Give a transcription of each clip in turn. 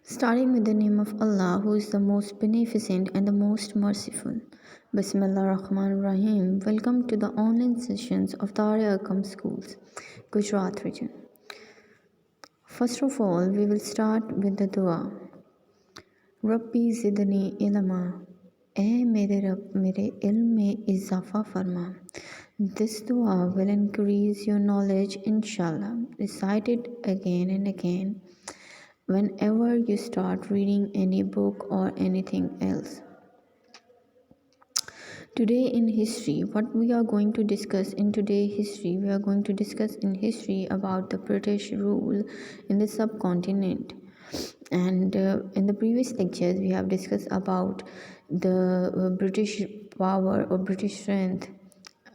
Starting with the name of Allah, who is the most beneficent and the most merciful. Bismillah ar-Rahman ar-Rahim. Welcome to the online sessions of Darya Akam Schools, Gujarat region. First of all, we will start with the dua. Rabbi zidni ilma. ए मेरे रब मेरे इल्म में इजाफा फरमा. This dua will increase your knowledge, inshallah. Recite it again and again whenever you start reading any book or anything else. Today in history, what we are going to discuss in today's history, we are going to discuss in history about the British rule in the subcontinent. And in the previous lectures, we have discussed about the British power or British strength.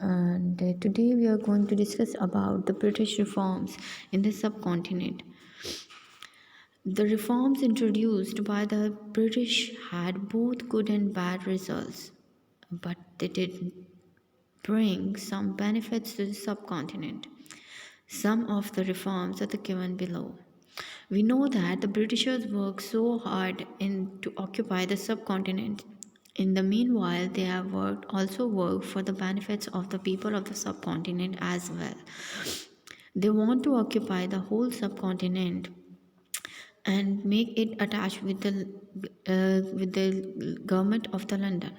And today we are going to discuss about the British reforms in the subcontinent. The reforms introduced by the British had both good and bad results, but they did bring some benefits to the subcontinent. Some of the reforms are given below. We know that the Britishers worked so hard to occupy the subcontinent. In the meanwhile, they have also worked for the benefits of the people of the subcontinent as well. They want to occupy the whole subcontinent and make it attached with the government of the London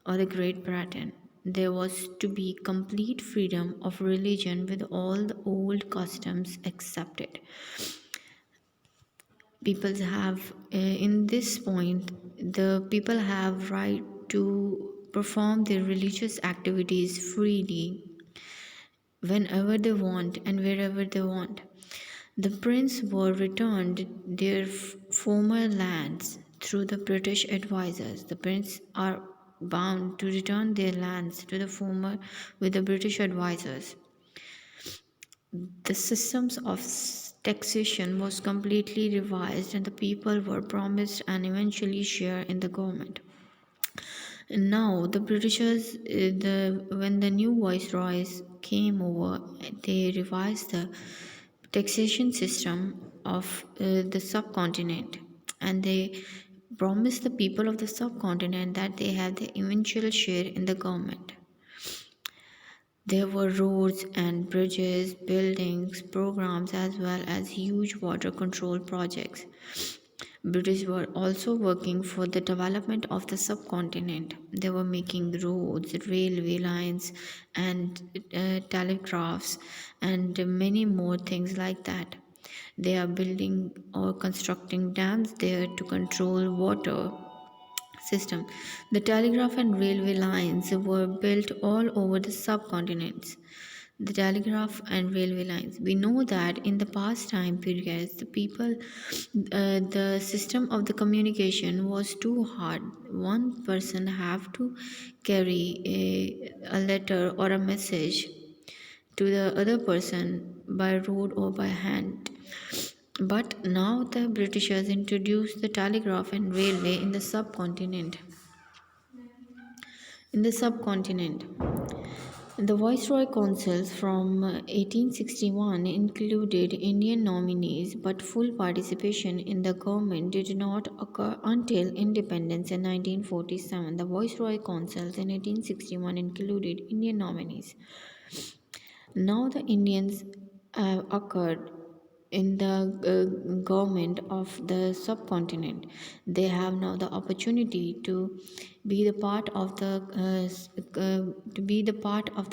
or the Great Britain. There was to be complete freedom of religion with all the old customs accepted. People have in this point the people have right to perform their religious activities freely whenever they want and wherever they want. The prince were returned their former lands through the British advisors. The prince are bound to return their lands to the former with the British advisors. The systems of taxation was completely revised and the people were promised and eventually share in the government. And now the Britishers, when the new viceroys came over, they revised the taxation system of the subcontinent, and they promised the people of the subcontinent that they have the eventual share in the government. There were roads and bridges, buildings, programs, as well as huge water control projects. British were also working for the development of the subcontinent. They were making roads, railway lines, and telegraphs, and many more things like that. They are building or constructing dams there to control water system. The telegraph and railway lines were built all over the subcontinents. The telegraph and railway lines. We know that in the past time periods, the system of the communication was too hard. One person have to carry a letter or a message to the other person by road or by hand. But now the Britishers introduced the telegraph and railway in the subcontinent. The Viceroy Councils from 1861 included Indian nominees, but full participation in the government did not occur until independence in 1947. The Viceroy Councils in 1861 included Indian nominees. Now the Indians occurred in the government of the subcontinent. They have now the opportunity to be the part of the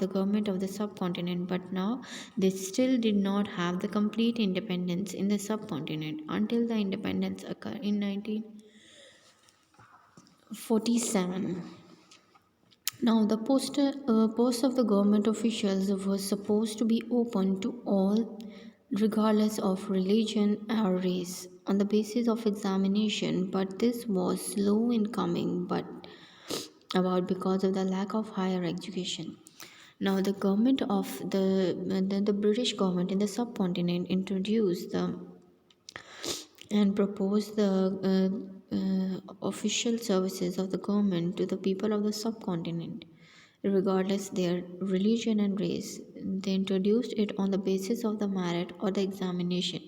government of the subcontinent, but now they still did not have the complete independence in the subcontinent until the independence occurred in 1947. Now, the post of the government officials was supposed to be open to all, regardless of religion or race, on the basis of examination, but this was slow in coming about because of the lack of higher education. Now, the government of the British government in the subcontinent introduced and proposed the official services of the government to the people of the subcontinent, regardless their religion and race. They introduced it on the basis of the merit or the examination.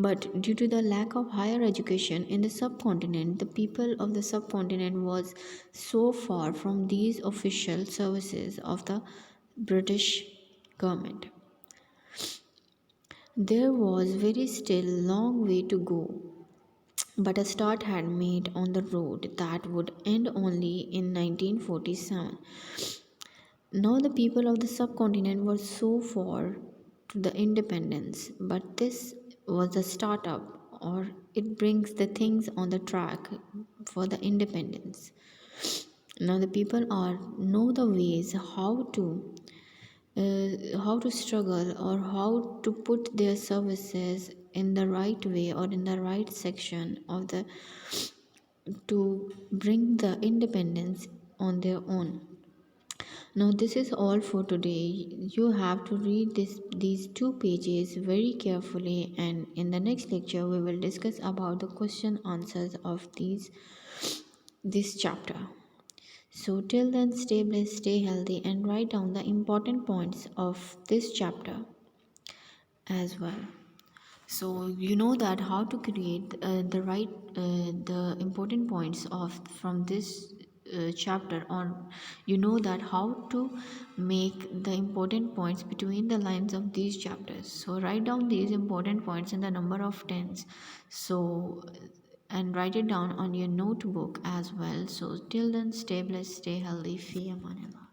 But due to the lack of higher education in the subcontinent, the people of the subcontinent was so far from these official services of the British government. There was very still long way to go, but a start had made on the road that would end only in 1947. Now the people of the subcontinent were so far to the independence, but this was a startup, or it brings the things on the track for the independence. Now the people are know the ways how to struggle or how to put their services in the right way or in the right section of the to bring the independence on their own. Now this is all for today. You have to read these two pages very carefully, and in the next lecture we will discuss about the question answers of this chapter. So till then, stay blessed, stay healthy, and write down the important points of this chapter as well. So you know that how to create the important points of from this chapter, or you know that how to make the important points between the lines of these chapters. So write down these important points in the number of tens. So and write it down on your notebook as well. So till then, stay blessed, stay healthy, fi amanillah.